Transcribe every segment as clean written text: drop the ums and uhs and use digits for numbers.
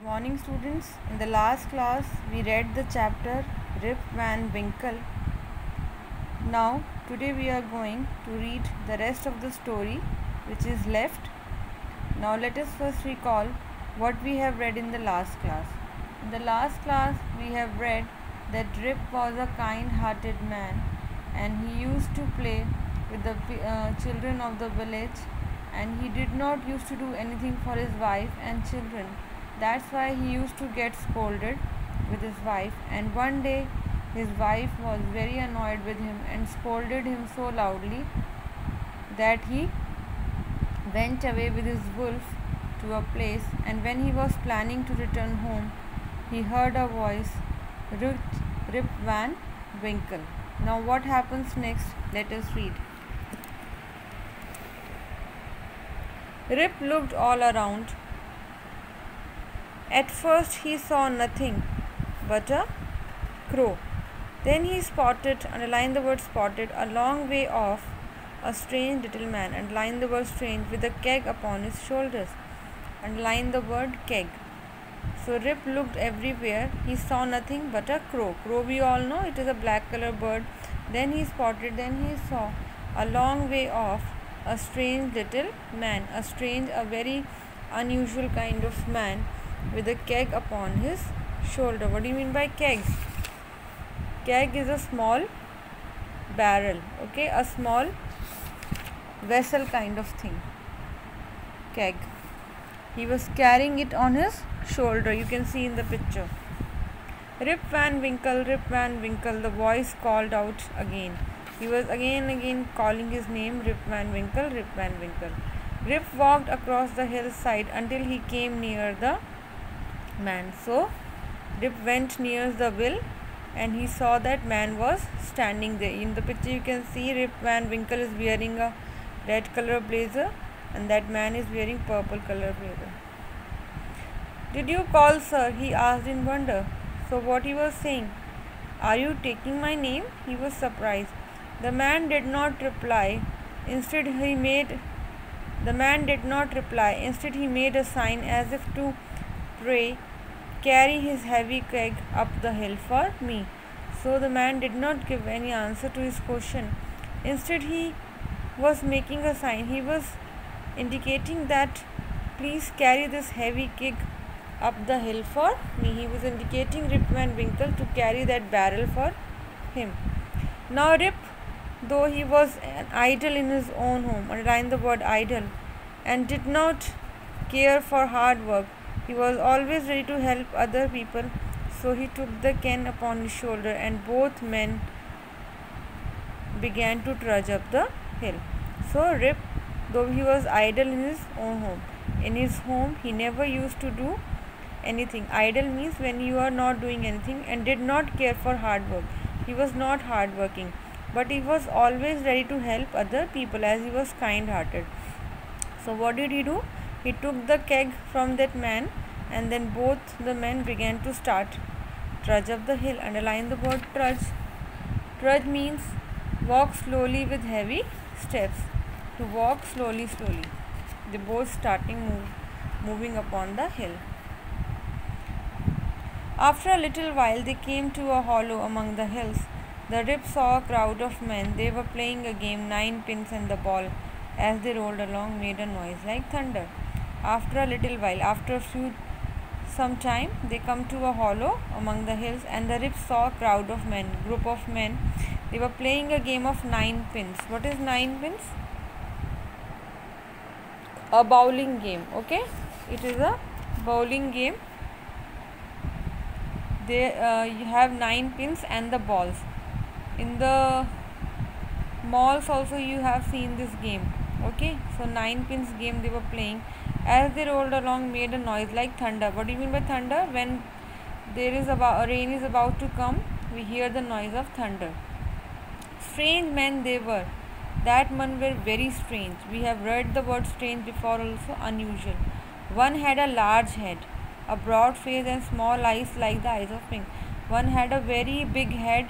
Morning students, in the last class we read the chapter Rip Van Winkle. Now today we are going to read the rest of the story which is left. Now let us first recall what we have read in the last class. In the last class we have read that Rip was a kind-hearted man and he used to play with the children of the village, and he did not used to do anything for his wife and children. That's why he used to get scolded with his wife, and one day his wife was very annoyed with him and scolded him so loudly that he went away with his wolf to a place, and when he was planning to return home, he heard a voice, Rip Van Winkle. Now what happens next? Let us read. Rip looked all around. At first he saw nothing but a crow. Then he spotted, underline the word spotted, a long way off, a strange little man, underline the word strange, with a keg upon his shoulders, underline the word keg. So Rip looked everywhere. He saw nothing but a crow. Crow, we all know, it is a black color bird. Then he spotted, then he saw a long way off a strange little man, a very unusual kind of man with a keg upon his shoulder. What do you mean by kegs? Keg is a small barrel, okay, a small vessel kind of thing. Keg. He was carrying it on his shoulder. You can see in the picture. Rip Van Winkle, Rip Van Winkle, the voice called out again. He was again calling his name, Rip Van Winkle, Rip Van Winkle. Rip walked across the hillside until he came near the man. So Rip went near the well and he saw that man was standing there. In the picture you can see Rip Van Winkle is wearing a red color blazer and that man is wearing purple color blazer. Did you call, sir? He asked in wonder. So what he was saying? Are you taking my name? He was surprised. The man did not reply. Instead he made a sign as if to pray, carry his heavy keg up the hill for me. So the man did not give any answer to his question. Instead he was making a sign. He was indicating that please carry this heavy keg up the hill for me. He was indicating Rip Van Winkle to carry that barrel for him. Now Rip, though he was an idle in his own home, underline the word idle, and did not care for hard work, he was always ready to help other people. So he took the can upon his shoulder and both men began to trudge up the hill. So Rip, though he was idle in his home, he never used to do anything. Idle means when you are not doing anything, and did not care for hard work. He was not hard working, but he was always ready to help other people as he was kind hearted. So what did he do? He took the keg from that man and then both the men began to trudge up the hill. Underline the word trudge. Trudge means walk slowly with heavy steps. To walk slowly. They both moving upon the hill. After a little while they came to a hollow among the hills. The Rip saw a crowd of men. They were playing a game, 9 pins and the ball. As they rolled along, made a noise like thunder. After a little while, some time, they come to a hollow among the hills, and the Rip saw a group of men. They were playing a game of 9 pins. What is 9 pins? A bowling game. Okay, it is a bowling game. You have 9 pins and the balls. In the malls also you have seen this game. Okay, so 9 pins game they were playing. As they rolled along, made a noise like thunder. What do you mean by thunder? When rain is about to come, we hear the noise of thunder. Strange men they were. That men were very strange. We have read the word strange before also, unusual. One had a large head, a broad face and small eyes like the eyes of pig. One had a very big head,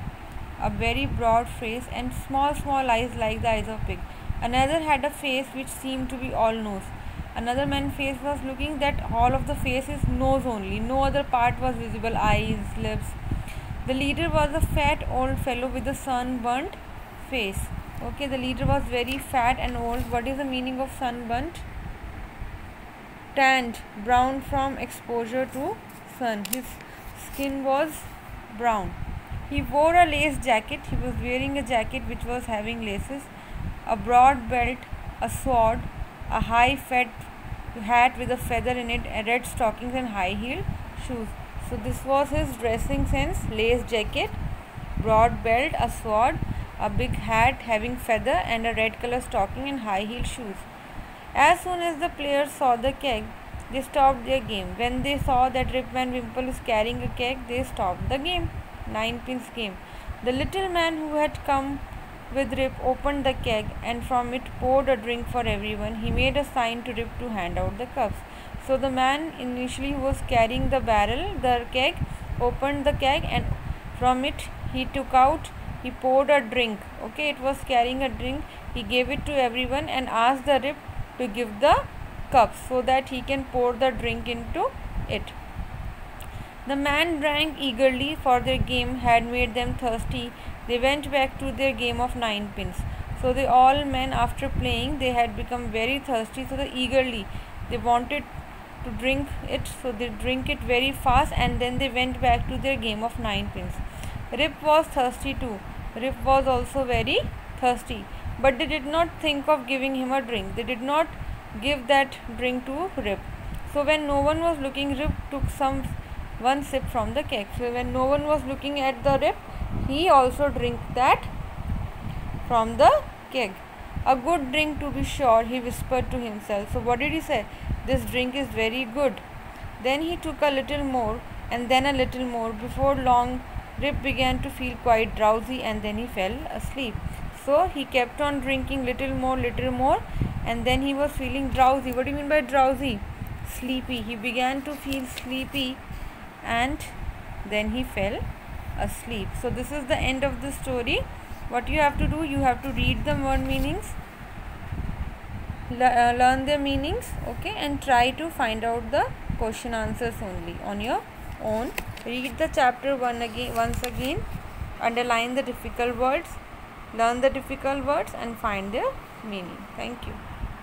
a very broad face and small eyes like the eyes of pig. Another had a face which seemed to be all nose. Another man's face was looking, that all of the face is nose only, no other part was visible, eyes, lips. The leader was a fat old fellow with a sunburnt face. Okay, the leader was very fat and old. What is the meaning of sunburnt? Tanned, brown from exposure to sun. His skin was brown. He wore a lace jacket. He was wearing a jacket which was having laces, a broad belt, a sword, a high fat hat with a feather in it, red stockings and high heeled shoes. So this was his dressing sense: lace jacket, broad belt, a sword, a big hat having feather and a red color stocking and high heeled shoes. As soon as the players saw the keg, they stopped their game. When they saw that Rip Van Winkle is carrying a keg, they stopped the game. 9-pins game. The little man who had come with Rip opened the keg and from it poured a drink for everyone. He made a sign to Rip to hand out the cups. So the man initially who was carrying the barrel, the keg, opened the keg and from it he poured a drink. Okay, it was carrying a drink. He gave it to everyone and asked the Rip to give the cups so that he can pour the drink into it. The man drank eagerly, for their game had made them thirsty. They went back to their game of 9-pins. So they all men, after playing, they had become very thirsty, so they wanted to drink it, so they drink it very fast and then they went back to their game of 9-pins. Rip was thirsty too. Rip was also very thirsty, but they did not think of giving him a drink. They did not give that drink to Rip. So when no one was looking, Rip took one sip from the keg. So when no one was looking at the Rip, he also drank that from the keg. A good drink, to be sure, he whispered to himself. So what did he say? This drink is very good. Then he took a little more and then a little more. Before long, Rip began to feel quite drowsy and then he fell asleep. So he kept on drinking little more, and then he was feeling drowsy. What do you mean by drowsy? Sleepy. He began to feel sleepy and then he fell asleep. So this is the end of the story. What you have to do, you have to read the word meanings, learn their meanings, okay, and try to find out the question answers only on your own. Read the chapter once again, underline the difficult words, learn the difficult words and find their meaning. Thank you.